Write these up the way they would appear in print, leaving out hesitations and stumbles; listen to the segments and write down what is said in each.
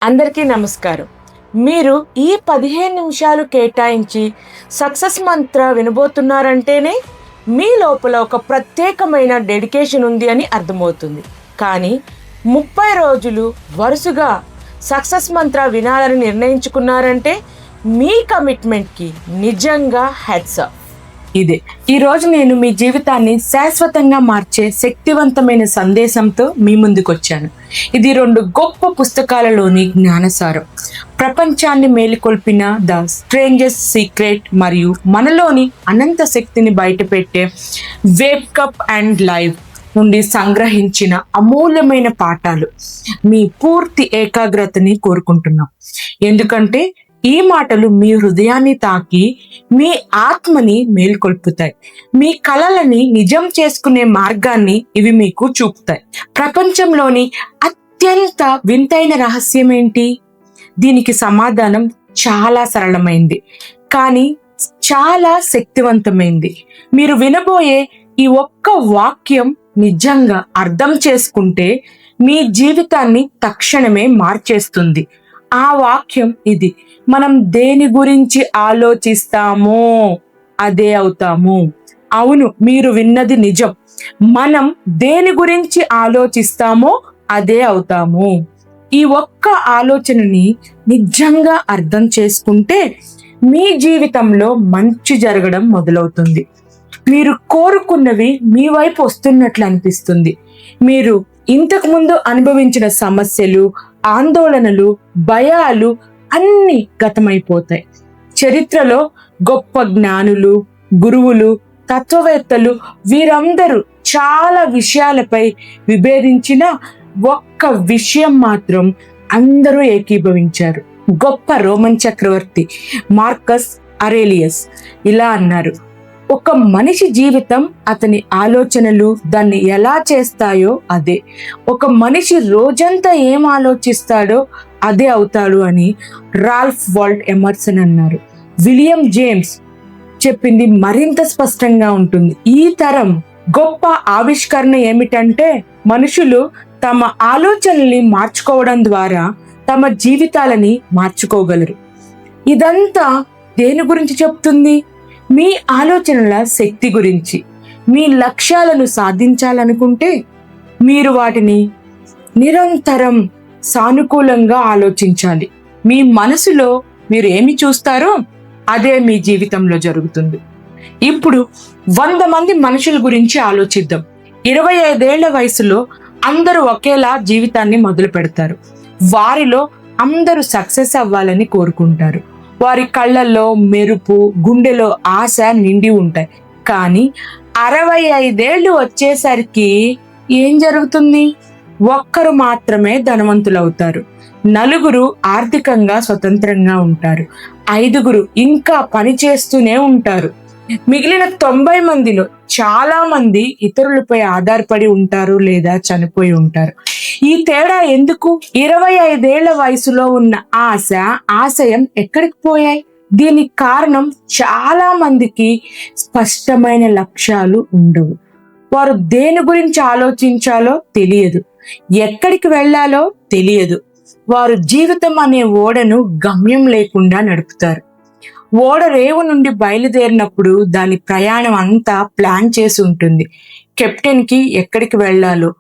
అందరికీ నమస్కారం. మీరు ఈ 15 నిమిషాలు కేటాయించి సక్సెస్ మంత్ర వినబోతున్నారంటేనే మీ లోపల ఒక ప్రత్యేకమైన డెడికేషన్ ఉంది అని అర్థమవుతుంది. కానీ 30 రోజులు వరుసగా సక్సెస్ మంత్ర వినాలని నిర్ణయించుకున్నారంటే మీ కమిట్మెంట్కి నిజంగా హ్యాట్స్ ఆఫ్. ఇదే ఈరోజు నేను మీ జీవితాన్ని శాశ్వతంగా మార్చే శక్తివంతమైన సందేశంతో మీ ముందుకు వచ్చాను. ఇది 2 గొప్ప పుస్తకాలలోని జ్ఞానసారం. ప్రపంచాన్ని మేలుకొల్పిన ద స్ట్రేంజెస్ట్ సీక్రెట్ మరియు మనలోని అనంత శక్తిని బయటపెట్టే వేకప్ అండ్ లైవ్ నుండి సంగ్రహించిన అమూల్యమైన పాఠాలు. మీ పూర్తి ఏకాగ్రతని కోరుకుంటున్నాం. ఎందుకంటే ఈ మాటలు మీ హృదయాన్ని తాకి మీ ఆత్మని మేల్కొల్పుతాయి. మీ కలలని నిజం చేసుకునే మార్గాన్ని ఇవి మీకు చూపుతాయి. ప్రపంచంలోని అత్యంత వింతైన రహస్యం ఏంటి? దీనికి సమాధానం చాలా సరళమైంది, కానీ చాలా శక్తివంతమైంది. మీరు వినబోయే ఈ ఒక్క వాక్యం నిజంగా అర్థం చేసుకుంటే మీ జీవితాన్ని తక్షణమే మార్చేస్తుంది. ఆ వాక్యం ఇది: మనం దేని గురించి ఆలోచిస్తామో అదే అవుతాము. అవును, మీరు విన్నది నిజం. మనం దేని గురించి ఆలోచిస్తామో అదే అవుతాము. ఈ ఒక్క ఆలోచనని నిజంగా అర్థం చేసుకుంటే మీ జీవితంలో మంచి జరగడం మొదలవుతుంది. మీరు కోరుకున్నవి మీ వైపు వస్తున్నట్లు అనిపిస్తుంది. మీరు ఇంతకుముందు అనుభవించిన సమస్యలు, ఆందోళనలు, భయాలు అన్నీ గతమైపోతాయి. చరిత్రలో గొప్ప జ్ఞానులు, గురువులు, తత్వవేత్తలు వీరందరూ చాలా విషయాలపై విభేదించిన ఒక్క విషయం మాత్రం అందరూ ఏకీభవించారు. గొప్ప రోమన్ చక్రవర్తి మార్కస్ అరేలియస్ ఇలా అన్నారు: ఒక మనిషి జీవితం అతని ఆలోచనలు దాన్ని ఎలా చేస్తాయో అదే. ఒక మనిషి రోజంతా ఏం ఆలోచిస్తాడో అదే అవుతాడు అని రాల్ఫ్ వాల్డో ఎమర్సన్ అన్నారు. విలియం జేమ్స్ చెప్పింది మరింత స్పష్టంగా ఉంటుంది. ఈ తరం గొప్ప ఆవిష్కరణ ఏమిటంటే మనుషులు తమ ఆలోచనల్ని మార్చుకోవడం ద్వారా తమ జీవితాలని మార్చుకోగలరు. ఇదంతా దేని గురించి చెప్తుంది? మీ ఆలోచనల శక్తి గురించి. మీ లక్ష్యాలను సాధించాలనుకుంటే మీరు వాటిని నిరంతరం సానుకూలంగా ఆలోచించాలి. మీ మనసులో మీరు ఏమి చూస్తారో అదే మీ జీవితంలో జరుగుతుంది. ఇప్పుడు 100 మంది మనుషుల గురించి ఆలోచిద్దాం. 25 ఏళ్ల వయసులో అందరూ ఒకేలా జీవితాన్ని మొదలు పెడతారు. వారిలో అందరూ సక్సెస్ అవ్వాలని కోరుకుంటారు. వారి కళ్ళల్లో మెరుపు, గుండెలో ఆశ నిండి ఉంటాయి. కానీ 65 ఏళ్ళు వచ్చేసరికి ఏం జరుగుతుంది? ఒక్కరు మాత్రమే ధనవంతులవుతారు. 4 ఆర్థికంగా స్వతంత్రంగా ఉంటారు. 5 ఇంకా పని చేస్తూనే ఉంటారు. మిగిలిన 90 మందిలో చాలా మంది ఇతరులపై ఆధారపడి ఉంటారు లేదా చనిపోయి ఉంటారు. ఈ తేడా ఎందుకు? 25 ఏళ్ల వయసులో ఉన్న ఆశ, ఆశయం ఎక్కడికి పోయాయి? దీనికి కారణం చాలా మందికి స్పష్టమైన లక్ష్యాలు ఉండవు. వారు దేని గురించి ఆలోచించాలో తెలియదు, ఎక్కడికి వెళ్ళాలో తెలియదు. వారు జీవితం అనే ఓడను గమ్యం లేకుండా నడుపుతారు. ఓడ రేవు నుండి బయలుదేరినప్పుడు దాని ప్రయాణం అంతా ప్లాన్ చేసి ఉంటుంది. కెప్టెన్కి ఎక్కడికి వెళ్ళాలో,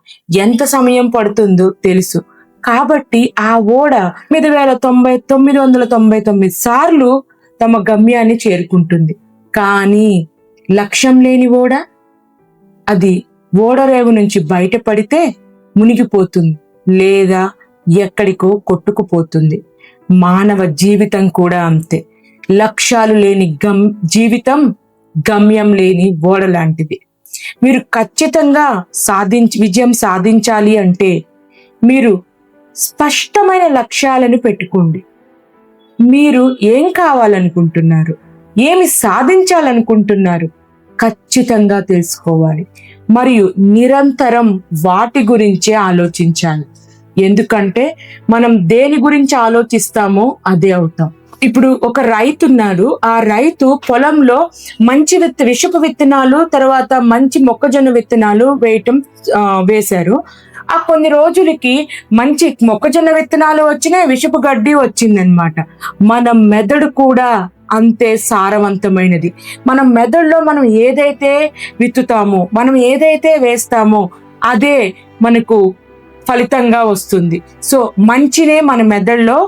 ఎంత సమయం పడుతుందో తెలుసు. కాబట్టి ఆ ఓడ 9,999 సార్లు తమ గమ్యాన్ని చేరుకుంటుంది. కానీ లక్ష్యం లేని ఓడ, అది ఓడరేవు నుంచి బయటపడితే మునిగిపోతుంది లేదా ఎక్కడికో కొట్టుకుపోతుంది. మానవ జీవితం కూడా అంతే. లక్ష్యాలు లేని జీవితం గమ్యం లేని ఓడ లాంటిది. మీరు ఖచ్చితంగా విజయం సాధించాలి అంటే మీరు స్పష్టమైన లక్ష్యాలను పెట్టుకోండి. మీరు ఏం కావాలనుకుంటున్నారు, ఏమి సాధించాలనుకుంటున్నారు ఖచ్చితంగా తెలుసుకోవాలి మరియు నిరంతరం వాటి గురించే ఆలోచించాలి. ఎందుకంటే మనం దేని గురించి ఆలోచిస్తామో అదే అవుతాం. ఇప్పుడు ఒక రైతు ఉన్నాడు. ఆ రైతు పొలంలో మంచి విషపు విత్తనాలు, తర్వాత మంచి మొక్కజొన్న విత్తనాలు వేశారు. ఆ కొన్ని రోజులకి మంచి మొక్కజొన్న విత్తనాలు వచ్చినాయి, విషపు గడ్డి వచ్చిందనమాట. మన మెదడు కూడా అంతే సారవంతమైనది. మన మెదడులో మనం ఏదైతే విత్తుతామో, మనం ఏదైతే వేస్తామో అదే మనకు ఫలితంగా వస్తుంది. సో మంచినే మన మెదడులో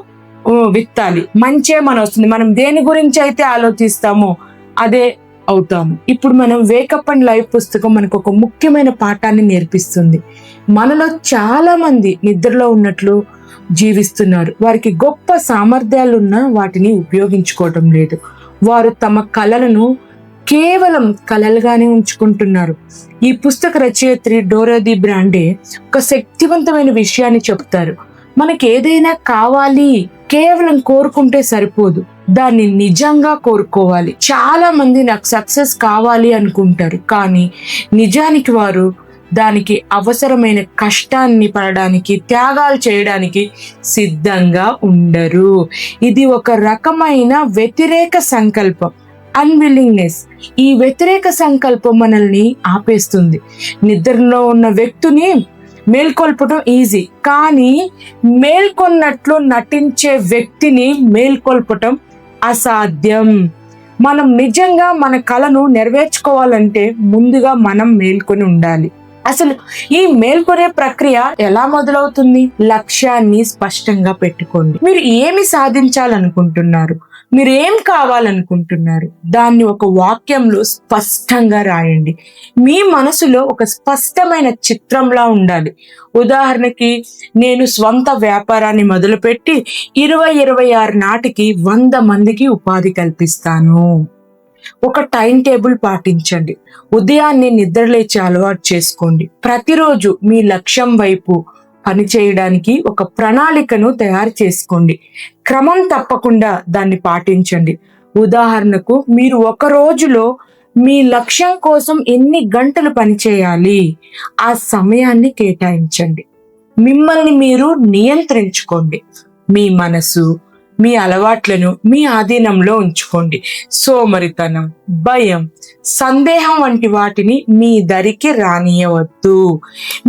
విత్తాలి, మంచే మన వస్తుంది. మనం దేని గురించి అయితే ఆలోచిస్తామో అదే అవుతాము. ఇప్పుడు మనం వేకప్ అండ్ లైఫ్ పుస్తకం మనకు ఒక ముఖ్యమైన పాఠాన్ని నేర్పిస్తుంది. మనలో చాలా మంది నిద్రలో ఉన్నట్లు జీవిస్తున్నారు. వారికి గొప్ప సామర్థ్యాలున్నా వాటిని ఉపయోగించుకోవటం లేదు. వారు తమ కళలను కేవలం కళలుగానే ఉంచుకుంటున్నారు. ఈ పుస్తక రచయిత్రి డోరోథీ బ్రాండే ఒక శక్తివంతమైన విషయాన్ని చెప్తారు. మనకి ఏదైనా కావాలి కేవలం కోరుకుంటే సరిపోదు, దాన్ని నిజంగా కోరుకోవాలి. చాలా మంది నాకు సక్సెస్ కావాలి అనుకుంటారు, కానీ నిజానికి వారు దానికి అవసరమైన కష్టాన్ని పడడానికి, త్యాగాలు చేయడానికి సిద్ధంగా ఉండరు. ఇది ఒక రకమైన వ్యతిరేక సంకల్పం, అన్విల్లింగ్నెస్. ఈ వ్యతిరేక సంకల్పం మనల్ని ఆపేస్తుంది. నిద్రలో ఉన్న వ్యక్తిని మేల్కొల్పటం ఈజీ, కానీ మేల్కొన్నట్లు నటించే వ్యక్తిని మేల్కొల్పటం అసాధ్యం. మనం నిజంగా మన కళను నెరవేర్చుకోవాలంటే ముందుగా మనం మేల్కొని ఉండాలి. అసలు ఈ మేల్కొనే ప్రక్రియ ఎలా మొదలవుతుంది? లక్ష్యాన్ని స్పష్టంగా పెట్టుకోండి. మీరు ఏమి సాధించాలనుకుంటున్నారు, మీరు ఏం కావాలనుకుంటున్నారు, దాన్ని ఒక వాక్యంలో స్పష్టంగా రాయండి. మీ మనసులో ఒక స్పష్టమైన చిత్రంలా ఉండాలి. ఉదాహరణకి, నేను స్వంత వ్యాపారాన్ని మొదలుపెట్టి 2026 నాటికి 100 మందికి ఉపాధి కల్పిస్తాను. ఒక టైం టేబుల్ పాటించండి. ఉదయాన్నే నిద్రలేచి అలవాటు చేసుకోండి. ప్రతిరోజు మీ లక్ష్యం వైపు పనిచేయడానికి ఒక ప్రణాళికను తయారు చేసుకోండి. క్రమం తప్పకుండా దాన్ని పాటించండి. ఉదాహరణకు, మీరు ఒక రోజులో మీ లక్ష్యం కోసం ఎన్ని గంటలు పనిచేయాలి, ఆ సమయాన్ని కేటాయించండి. మిమ్మల్ని మీరు నియంత్రించుకోండి. మీ మనసు, మీ అలవాట్లను మీ ఆధీనంలో ఉంచుకోండి. సోమరితనం, భయం, సందేహం వంటి వాటిని మీ దరికి రానియవద్దు.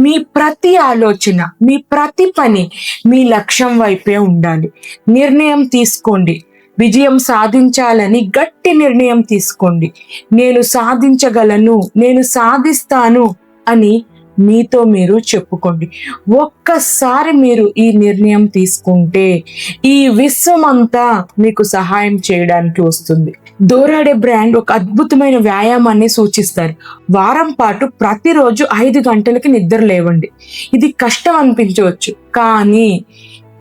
మీ ప్రతి ఆలోచన, మీ ప్రతి పని మీ లక్ష్యం వైపే ఉండాలి. నిర్ణయం తీసుకోండి. విజయం సాధించాలని గట్టి నిర్ణయం తీసుకోండి. నేను సాధించగలను, నేను సాధిస్తాను అని మీతో మీరు చెప్పుకోండి. ఒక్కసారి మీరు ఈ నిర్ణయం తీసుకుంటే ఈ విశ్వం అంతా మీకు సహాయం చేయడానికి వస్తుంది. డోరోథీ బ్రాండ్ ఒక అద్భుతమైన వ్యాయామాన్ని సూచిస్తారు. వారం పాటు ప్రతిరోజు 5 గంటలకి నిద్ర లేవండి. ఇది కష్టం అనిపించవచ్చు, కానీ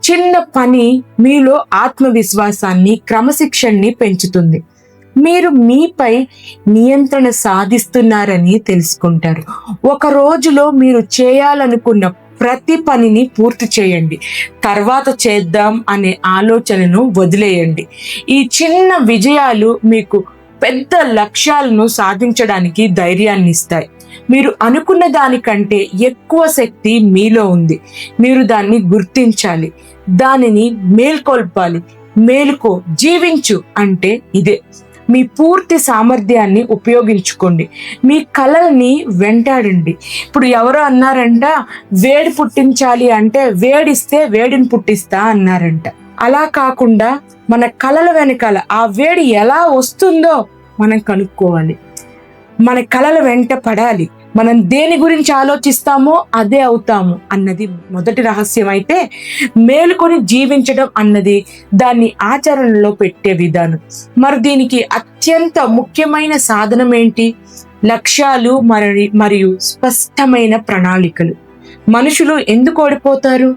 చిన్న పని మీలో ఆత్మవిశ్వాసాన్ని, క్రమశిక్షణని పెంచుతుంది. మీరు మీపై నియంత్రణ సాధిస్తున్నారని తెలుసుకుంటారు. ఒక రోజులో మీరు చేయాలనుకున్న ప్రతి పనిని పూర్తి చేయండి. తర్వాత చేద్దాం అనే ఆలోచనను వదిలేయండి. ఈ చిన్న విజయాలు మీకు పెద్ద లక్ష్యాలను సాధించడానికి ధైర్యాన్ని ఇస్తాయి. మీరు అనుకున్న దానికంటే ఎక్కువ శక్తి మీలో ఉంది. మీరు దాన్ని గుర్తించాలి, దానిని మేల్కొల్పాలి. మేలుకో, జీవించు అంటే ఇదే. మీ పూర్తి సామర్థ్యాన్ని ఉపయోగించుకోండి. మీ కళల్ని వెంటాడండి. ఇప్పుడు ఎవరో అన్నారంట, వేడి పుట్టించాలి అంటే వేడిస్తే వేడిని పుట్టిస్తా అన్నారంట. అలా కాకుండా మన కళల వెనకాల ఆ వేడి ఎలా వస్తుందో మనం కనుక్కోవాలి. మన కళల వెంట పడాలి. మనం దేని గురించి ఆలోచిస్తామో అదే అవుతాము అన్నది మొదటి రహస్యం అయితే, మేలుకొని జీవించడం అన్నది దాన్ని ఆచరణలో పెట్టే విధానం. మరి దీనికి అత్యంత ముఖ్యమైన సాధనం ఏంటి? లక్ష్యాలు మరియు స్పష్టమైన ప్రణాళికలు. మనుషులు ఎందుకు ఓడిపోతారు?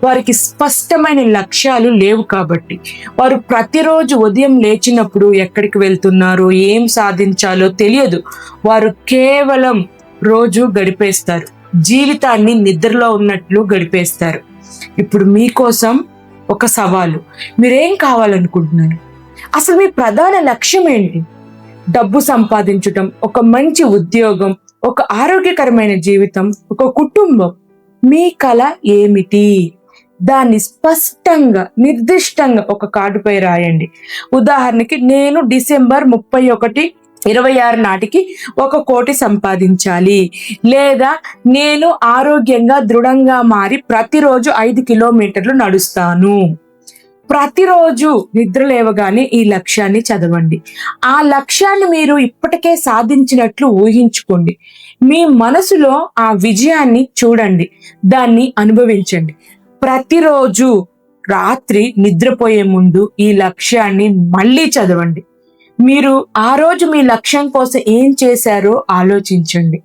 వారికి స్పష్టమైన లక్ష్యాలు లేవు కాబట్టి. వారు ప్రతిరోజు ఉదయం లేచినప్పుడు ఎక్కడికి వెళ్తున్నారో, ఏం సాధించాలో తెలియదు. వారు కేవలం రోజు గడిపేస్తారు, జీవితాన్ని నిద్రలో ఉన్నట్లు గడిపేస్తారు. ఇప్పుడు మీకోసం ఒక సవాలు. మీరేం కావాలనుకుంటున్నారు? అసలు మీ ప్రధాన లక్ష్యం ఏంటి? డబ్బు సంపాదించటం, ఒక మంచి ఉద్యోగం, ఒక ఆరోగ్యకరమైన జీవితం, ఒక కుటుంబం. మీ కళ ఏమిటి? దాన్ని స్పష్టంగా, నిర్దిష్టంగా ఒక కార్డుపై రాయండి. ఉదాహరణకి, నేను డిసెంబర్ 31 26 నాటికి 1,00,00,000 సంపాదించాలి, లేదా నేను ఆరోగ్యంగా దృఢంగా మారి ప్రతిరోజు 5 కిలోమీటర్లు నడుస్తాను. ప్రతిరోజు నిద్ర లేవగానే ఈ లక్ష్యాన్ని చదవండి. ఆ లక్ష్యాన్ని మీరు ఇప్పటికే సాధించినట్లు ఊహించుకోండి. మీ మనసులో ఆ విజయాన్ని చూడండి, దాన్ని అనుభవించండి. ప్రతిరోజు రాత్రి నిద్రపోయే ముందు ఈ లక్ష్యాన్ని మళ్ళీ చదవండి. మీరు ఆ రోజు మీ లక్ష్యం కోసం ఏం చేశారో ఆలోచించండి.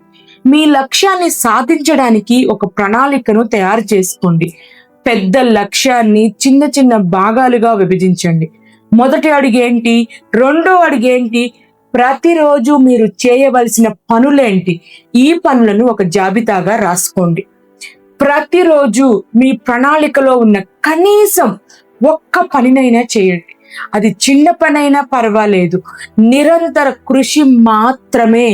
మీ లక్ష్యాన్ని సాధించడానికి ఒక ప్రణాళికను తయారు చేసుకోండి. పెద్ద లక్ష్యాన్ని చిన్న చిన్న భాగాలుగా విభజించండి. మొదటి అడుగేంటి, రెండో అడుగేంటి, ప్రతిరోజు మీరు చేయవలసిన పనులేంటి, ఈ పనులను ఒక జాబితాగా రాసుకోండి. ప్రతిరోజు మీ ప్రణాళికలో ఉన్న కనీసం ఒక్క పనినైనా చేయండి. అది చిన్న పనైనా పర్వాలేదు. నిరంతర కృషి మాత్రమే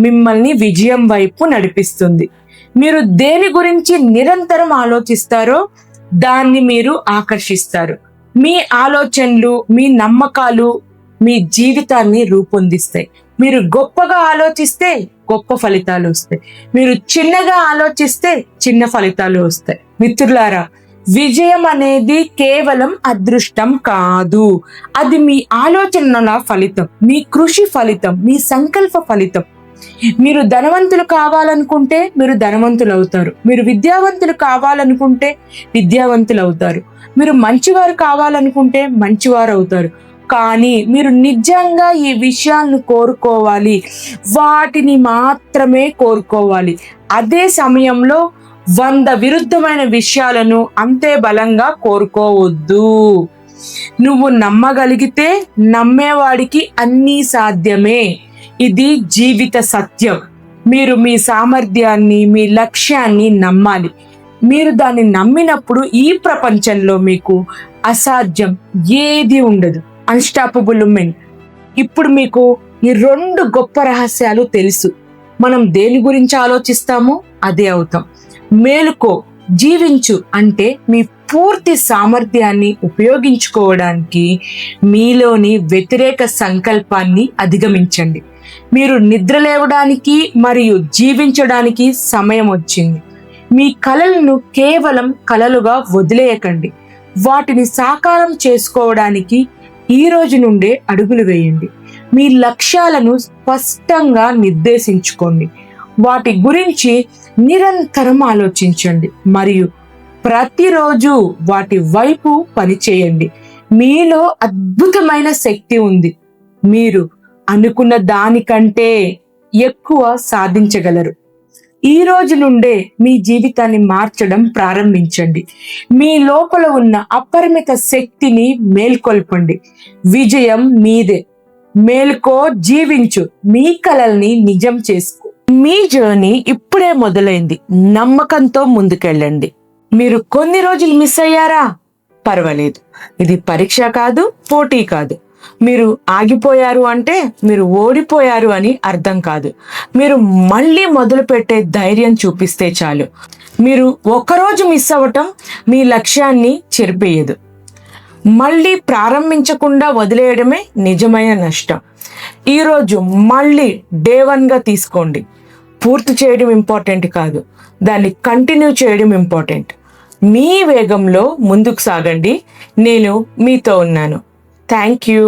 మిమ్మల్ని విజయం వైపు నడిపిస్తుంది. మీరు దేని గురించి నిరంతరం ఆలోచిస్తారో దాన్ని మీరు ఆకర్షిస్తారు. మీ ఆలోచనలు, మీ నమ్మకాలు మీ జీవితాన్ని రూపొందిస్తాయి. మీరు గొప్పగా ఆలోచిస్తే గొప్ప ఫలితాలు వస్తాయి. మీరు చిన్నగా ఆలోచిస్తే చిన్న ఫలితాలు వస్తాయి. మిత్రులారా, విజయం అనేది కేవలం అదృష్టం కాదు. అది మీ ఆలోచనల ఫలితం, మీ కృషి ఫలితం, మీ సంకల్ప ఫలితం. మీరు ధనవంతులు కావాలనుకుంటే మీరు ధనవంతులు అవుతారు. మీరు విద్యావంతులు కావాలనుకుంటే విద్యావంతులు అవుతారు. మీరు మంచివారు కావాలనుకుంటే మంచివారు అవుతారు. కానీ మీరు నిజంగా ఈ విషయాలను కోరుకోవాలి, వాటిని మాత్రమే కోరుకోవాలి. అదే సమయంలో 100 విరుద్ధమైన విషయాలను అంతే బలంగా కోరుకోవద్దు. నువ్వు నమ్మగలిగితే నమ్మేవాడికి అన్నీ సాధ్యమే. ఇది జీవిత సత్యం. మీరు మీ సామర్థ్యాన్ని, మీ లక్ష్యాన్ని నమ్మాలి. మీరు దాన్ని నమ్మినప్పుడు ఈ ప్రపంచంలో మీకు అసాధ్యం ఏది ఉండదు. Unstoppable women. ఇప్పుడు మీకు ఈ 2 గొప్ప రహస్యాలు తెలుసు. మనం దేని గురించి ఆలోచిస్తామో అదే అవుతాం. మేలుకో, జీవించు అంటే మీ పూర్తి సామర్థ్యాన్ని ఉపయోగించుకోవడానికి మీలోని వ్యతిరేక సంకల్పాన్ని అధిగమించండి. మీరు నిద్ర లేవడానికి మరియు జీవించడానికి సమయం వచ్చింది. మీ కలలను కేవలం కలలుగా వదిలేయకండి. వాటిని సాకారం చేసుకోవడానికి ఈ రోజు నుండే అడుగులు వేయండి. మీ లక్ష్యాలను స్పష్టంగా నిర్దేశించుకోండి. వాటి గురించి నిరంతరం ఆలోచించండి మరియు ప్రతిరోజు వాటి వైపు పనిచేయండి. మీలో అద్భుతమైన శక్తి ఉంది. మీరు అనుకున్న దానికంటే ఎక్కువ సాధించగలరు. ఈ రోజు నుండే మీ జీవితాన్ని మార్చడం ప్రారంభించండి. మీ లోపల ఉన్న అపరిమిత శక్తిని మేల్కొల్పండి. విజయం మీదే. మేల్కో, జీవించు, మీ కలల్ని నిజం చేసుకో. మీ జర్నీ ఇప్పుడే మొదలైంది. నమ్మకంతో ముందుకెళ్ళండి. మీరు కొన్ని రోజులు మిస్ అయ్యారా? పర్వాలేదు. ఇది పరీక్ష కాదు, పోటీ కాదు. మీరు ఆగిపోయారు అంటే మీరు ఓడిపోయారు అని అర్థం కాదు. మీరు మళ్ళీ మొదలు పెట్టే ధైర్యం చూపిస్తే చాలు. మీరు ఒకరోజు మిస్ అవ్వటం మీ లక్ష్యాన్ని చెరిపేయదు. మళ్ళీ ప్రారంభించకుండా వదిలేయడమే నిజమైన నష్టం. ఈరోజు మళ్ళీ డే 1గా తీసుకోండి. పూర్తి చేయడం ఇంపార్టెంట్ కాదు, దాన్ని కంటిన్యూ చేయడం ఇంపార్టెంట్. మీ వేగంలో ముందుకు సాగండి. నేను మీతో ఉన్నాను. Thank you.